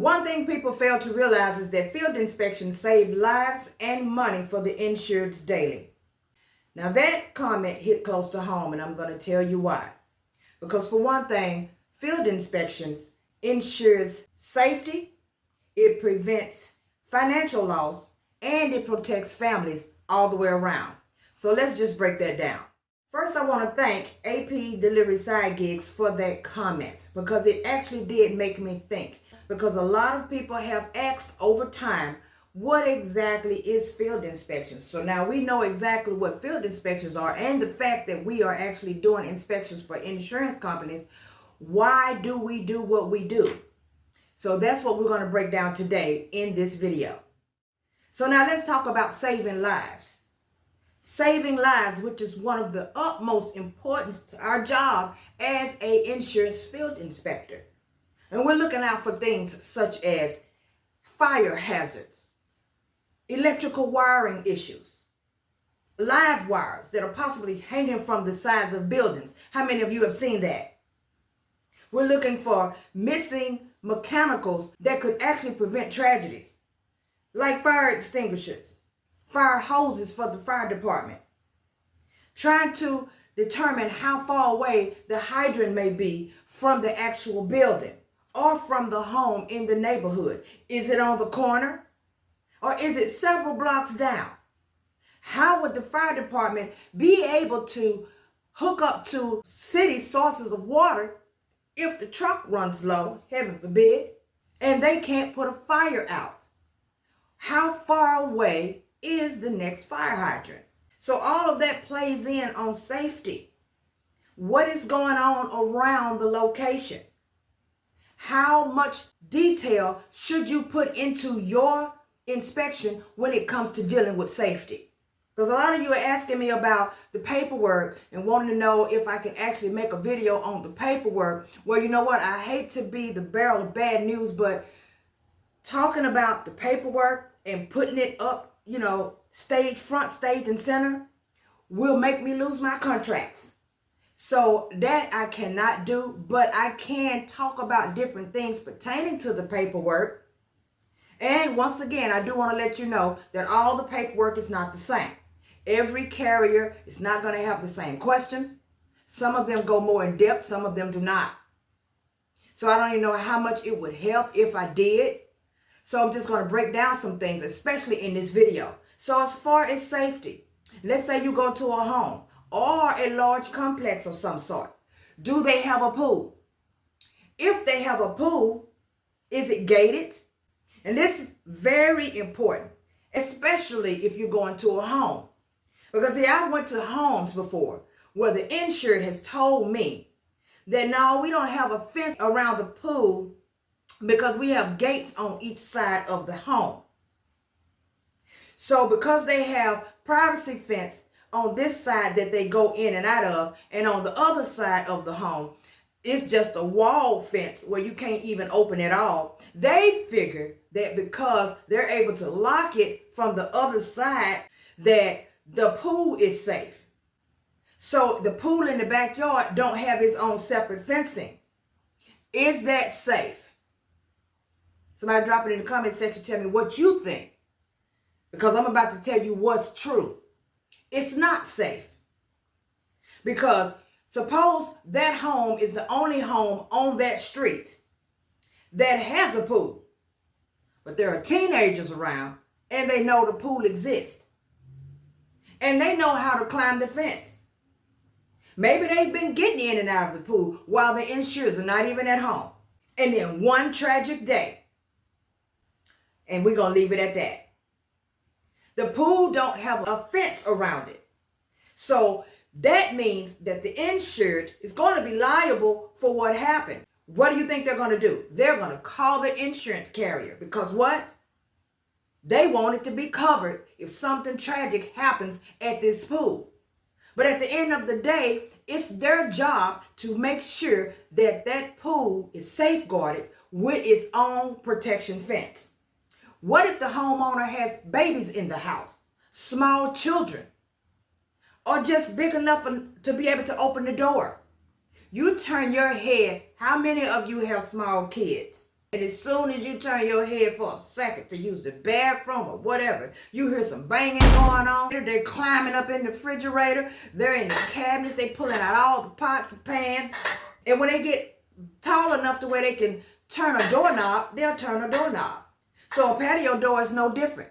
One thing people fail to realize is that field inspections save lives and money for the insureds daily. Now that comment hit close to home, and I'm going to tell you why. Because for one thing, field inspections ensures safety, it prevents financial loss, and it protects families all the way around. So let's just break that down. First, I want to thank AP Delivery Side Gigs for that comment, because it actually did make me think. Because a lot of people have asked over time, what exactly is field inspections? So now we know exactly what field inspections are, and the fact that we are actually doing inspections for insurance companies. Why do we do what we do? So that's what we're going to break down today in this video. So now let's talk about saving lives. Saving lives, which is one of the utmost importance to our job as an insurance field inspector. And we're looking out for things such as fire hazards, electrical wiring issues, live wires that are possibly hanging from the sides of buildings. How many of you have seen that? We're looking for missing mechanicals that could actually prevent tragedies, like fire extinguishers, fire hoses for the fire department, trying to determine how far away the hydrant may be from the actual building or from the home in the neighborhood. Is it on the corner or is it several blocks down? How would the fire department be able to hook up to city sources of water if the truck runs low, heaven forbid, and they can't put a fire out? How far away is the next fire hydrant? So all of that plays in on safety. What is going on around the location? How much detail should you put into your inspection when it comes to dealing with safety? Because a lot of you are asking me about the paperwork and wanting to know if I can actually make a video on the paperwork. Well, you know what? I hate to be the bearer of bad news, but talking about the paperwork and putting it up, front stage and center will make me lose my contracts. So that I cannot do, but I can talk about different things pertaining to the paperwork. And once again, I do want to let you know that all the paperwork is not the same. Every carrier is not going to have the same questions. Some of them go more in depth, some of them do not. So I don't even know how much it would help if I did. So I'm just going to break down some things, especially in this video. So as far as safety, let's say you go to a home or a large complex of some sort. Do they have a pool? If they have a pool, is it gated? And this is very important, especially if you're going to a home. Because see, I went to homes before where the insured has told me that no, we don't have a fence around the pool because we have gates on each side of the home. So because they have privacy fence on this side that they go in and out of, and on the other side of the home, it's just a wall fence where you can't even open it all. They figure that because they're able to lock it from the other side, that the pool is safe. So the pool in the backyard don't have its own separate fencing. Is that safe? Somebody drop it in the comment section, tell me what you think. Because I'm about to tell you what's true. It's not safe. Because suppose that home is the only home on that street that has a pool. But there are teenagers around and they know the pool exists. And they know how to climb the fence. Maybe they've been getting in and out of the pool while the insurers are not even at home. And then one tragic day, and we're going to leave it at that, the pool don't have a fence around it. So that means that the insured is going to be liable for what happened. What do you think they're going to do? They're going to call the insurance carrier because what? They want it to be covered if something tragic happens at this pool. But at the end of the day, it's their job to make sure that that pool is safeguarded with its own protection fence. What if the homeowner has babies in the house, small children, or just big enough to be able to open the door? You turn your head. How many of you have small kids? And as soon as you turn your head for a second to use the bathroom or whatever, you hear some banging going on. They're climbing up in the refrigerator. They're in the cabinets. They're pulling out all the pots and pans. And when they get tall enough to where they can turn a doorknob, they'll turn a doorknob. So a patio door is no different.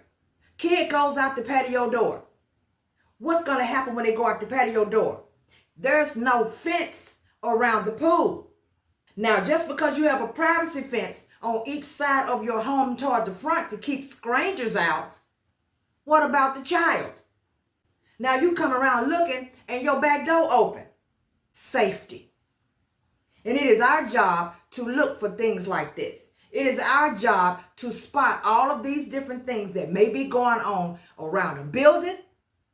Kid goes out the patio door. What's going to happen when they go out the patio door? There's no fence around the pool. Now, just because you have a privacy fence on each side of your home toward the front to keep strangers out, what about the child? Now you come around looking and your back door open. Safety. And it is our job to look for things like this. It is our job to spot all of these different things that may be going on around a building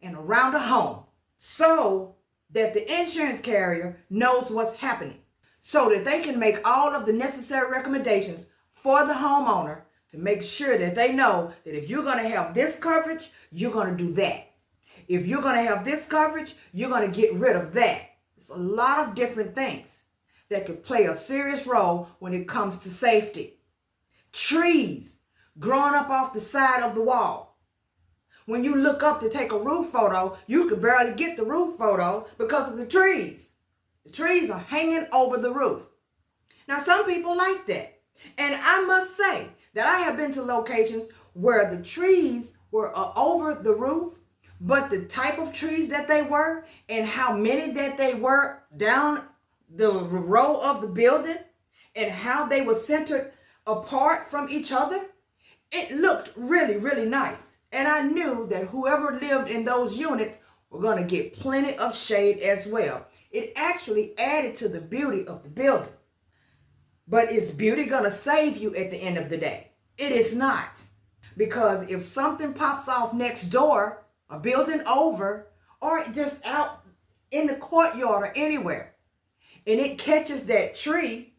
and around a home, so that the insurance carrier knows what's happening, so that they can make all of the necessary recommendations for the homeowner to make sure that they know that if you're going to have this coverage, you're going to do that. If you're going to have this coverage, you're going to get rid of that. It's a lot of different things that could play a serious role when it comes to safety. Trees growing up off the side of the wall. When you look up to take a roof photo, you can barely get the roof photo because of the trees. The trees are hanging over the roof. Now, some people like that. And I must say that I have been to locations where the trees were over the roof, but the type of trees that they were and how many that they were down the row of the building and how they were centered apart from each other, it looked really, really nice. And I knew that whoever lived in those units were going to get plenty of shade as well. It actually added to the beauty of the building. But is beauty going to save you at the end of the day? It is not. Because if something pops off next door, a building over, or just out in the courtyard or anywhere, and it catches that tree,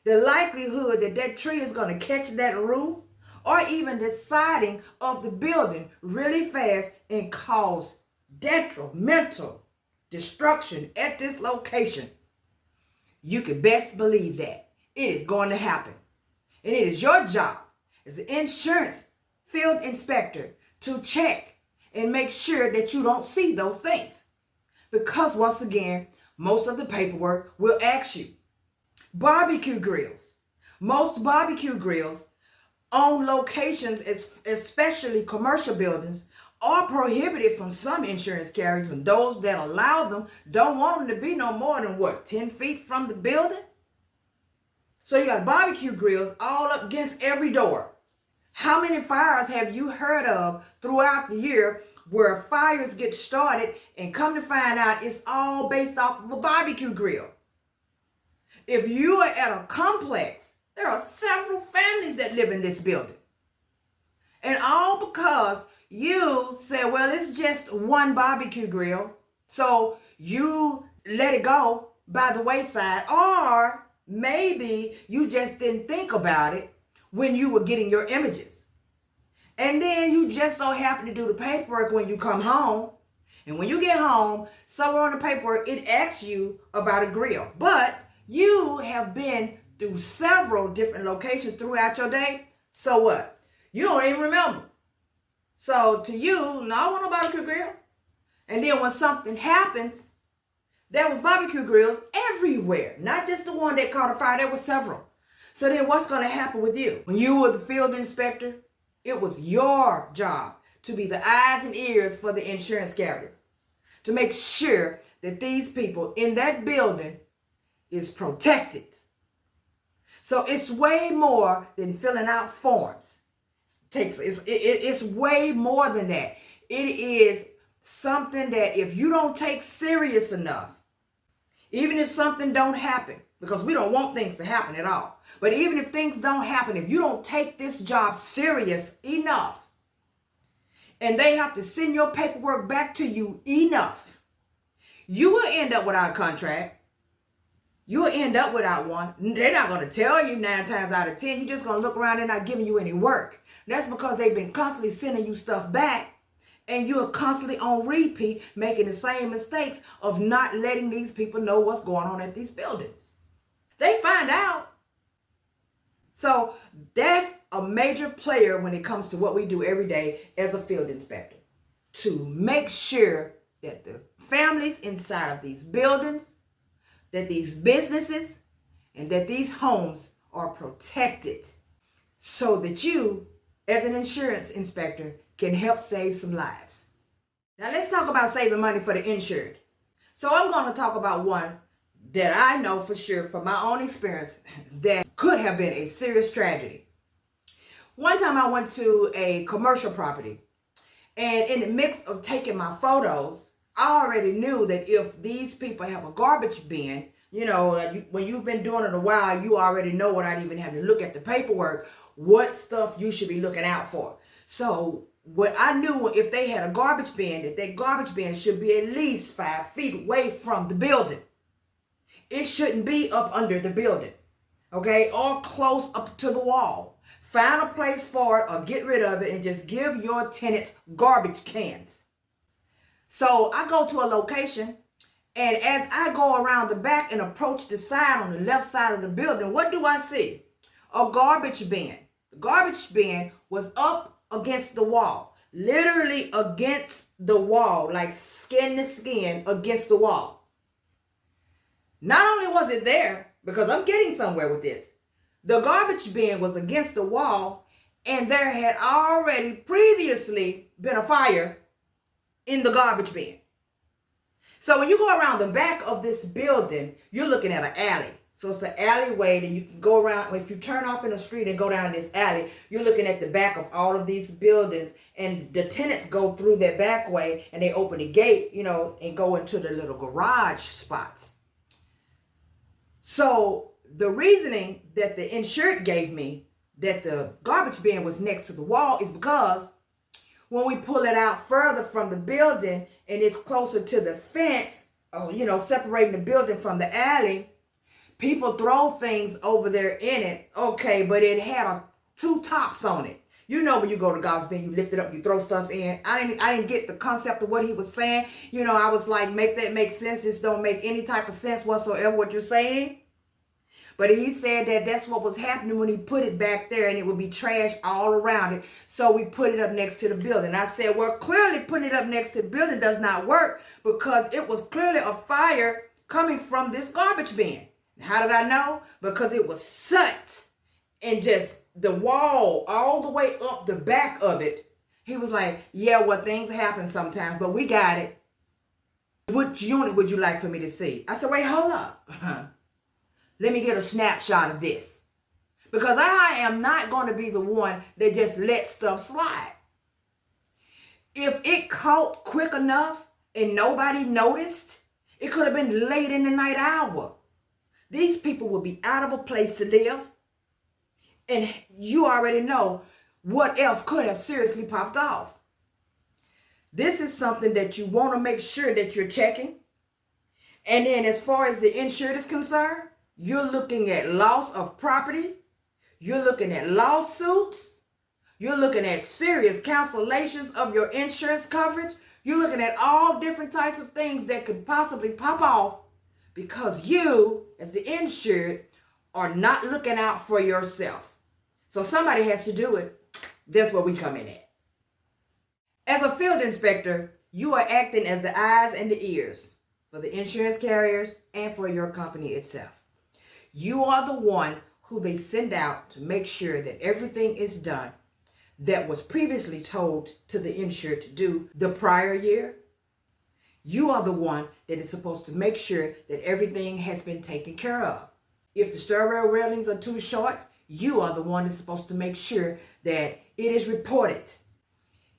the likelihood that that tree is going to catch that roof or even the siding of the building really fast and cause detrimental destruction at this location, you can best believe that it is going to happen. And it is your job as an insurance field inspector to check and make sure that you don't see those things. Because once again, most of the paperwork will ask you. Barbecue grills. Most barbecue grills on locations, especially commercial buildings, are prohibited from some insurance carriers, and those that allow them don't want them to be no more than 10 feet from the building? So you got barbecue grills all up against every door. How many fires have you heard of throughout the year where fires get started and come to find out it's all based off of a barbecue grill? If you are at a complex, there are several families that live in this building. And all because you said, well, it's just one barbecue grill, so you let it go by the wayside. Or maybe you just didn't think about it when you were getting your images. And then you just so happen to do the paperwork when you come home. And when you get home, somewhere on the paperwork, it asks you about a grill. But you have been through several different locations throughout your day. So what? You don't even remember. So to you, no, I want no barbecue grill. And then when something happens, there was barbecue grills everywhere. Not just the one that caught a fire, there were several. So then what's going to happen with you? When you were the field inspector, it was your job to be the eyes and ears for the insurance carrier, to make sure that these people in that building is protected. So it's way more than filling out forms. It's way more than that. It is something that if you don't take serious enough, even if something don't happen, because we don't want things to happen at all, but even if things don't happen, if you don't take this job serious enough, and they have to send your paperwork back to you enough, you will end up without a contract. You'll end up without one. They're not going to tell you 9 times out of 10. You're just going to look around and not giving you any work. That's because they've been constantly sending you stuff back, and you're constantly on repeat, making the same mistakes of not letting these people know what's going on at these buildings. They find out. So that's a major player when it comes to what we do every day as a field inspector, to make sure that the families inside of these buildings, that these businesses, and that these homes are protected so that you, as an insurance inspector, can help save some lives. Now let's talk about saving money for the insured. So I'm going to talk about one that I know for sure from my own experience that could have been a serious tragedy. One time I went to a commercial property, and in the mix of taking my photos, I already knew that if these people have a garbage bin, when you've been doing it a while, you already know without even having to look at the paperwork what stuff you should be looking out for. So what I knew, if they had a garbage bin, that garbage bin should be at least 5 feet away from the building. It shouldn't be up under the building, okay, or close up to the wall. Find a place for it or get rid of it and just give your tenants garbage cans. So I go to a location, and as I go around the back and approach the side on the left side of the building, what do I see? A garbage bin. The garbage bin was up against the wall, literally against the wall, like skin to skin against the wall. Not only was it there, because I'm getting somewhere with this, the garbage bin was against the wall, and there had already previously been a fire in the garbage bin. So when you go around the back of this building, you're looking at an alley. So it's an alleyway that you can go around. If you turn off in the street and go down this alley, you're looking at the back of all of these buildings, and the tenants go through that back way, and they open the gate, and go into the little garage spots. So the reasoning that the insured gave me that the garbage bin was next to the wall is because when we pull it out further from the building and it's closer to the fence, separating the building from the alley, people throw things over there in it. Okay, but it had two tops on it. When you go to garbage bin, you lift it up, you throw stuff in. I didn't get the concept of what he was saying. I was like, make that make sense. This don't make any type of sense whatsoever what you're saying. But he said that that's what was happening when he put it back there, and it would be trash all around it. So we put it up next to the building. I said, well, clearly putting it up next to the building does not work, because it was clearly a fire coming from this garbage bin. How did I know? Because it was soot and just the wall all the way up the back of it. He was like, yeah, well, things happen sometimes, but we got it. Which unit would you like for me to see? I said, wait, hold up. Let me get a snapshot of this. Because I am not going to be the one that just lets stuff slide. If it caught quick enough and nobody noticed, it could have been late in the night hour. These people would be out of a place to live. And you already know what else could have seriously popped off. This is something that you want to make sure that you're checking. And then as far as the insured is concerned, you're looking at loss of property. You're looking at lawsuits. You're looking at serious cancellations of your insurance coverage. You're looking at all different types of things that could possibly pop off because you, as the insured, are not looking out for yourself. So somebody has to do it. That's where we come in at. As a field inspector, you are acting as the eyes and the ears for the insurance carriers and for your company itself. You are the one who they send out to make sure that everything is done that was previously told to the insured to do the prior year. You are the one that is supposed to make sure that everything has been taken care of. If the stairwell railings are too short, you are the one that's supposed to make sure that it is reported.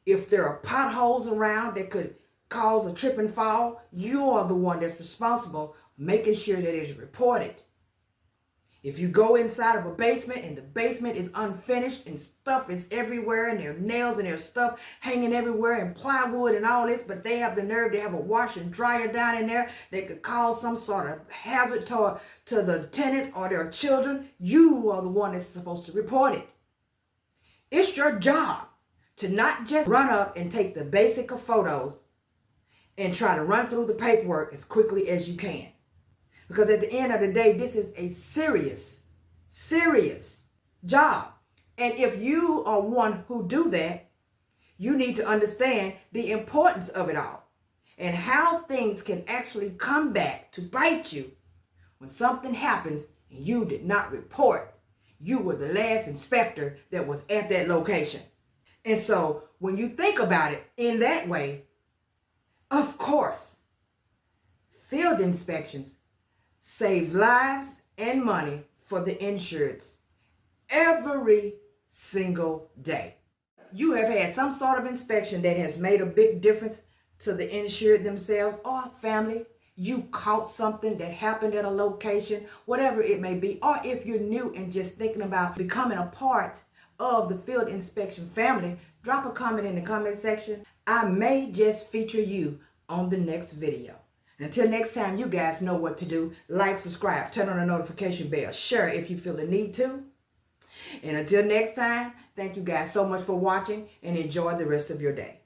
If there are potholes around that could cause a trip and fall, you are the one that's responsible for making sure that it is reported. If you go inside of a basement and the basement is unfinished and stuff is everywhere and there are nails and there's stuff hanging everywhere and plywood and all this, but they have the nerve to have a washer and dryer down in there that could cause some sort of hazard to the tenants or their children, you are the one that's supposed to report it. It's your job to not just run up and take the basic of photos and try to run through the paperwork as quickly as you can. Because at the end of the day, this is a serious job. And if you are one who do that, you need to understand the importance of it all and how things can actually come back to bite you when something happens and you did not report. You were the last inspector that was at that location. And so when you think about it in that way, of course, field inspections saves lives and money for the insureds every single day. You have had some sort of inspection that has made a big difference to the insured themselves or family. You caught something that happened at a location, whatever it may be, or if you're new and just thinking about becoming a part of the field inspection family, drop a comment in the comment section. I may just feature you on the next video. Until next time, you guys know what to do. Like, subscribe, turn on the notification bell, share if you feel the need to. And until next time, thank you guys so much for watching and enjoy the rest of your day.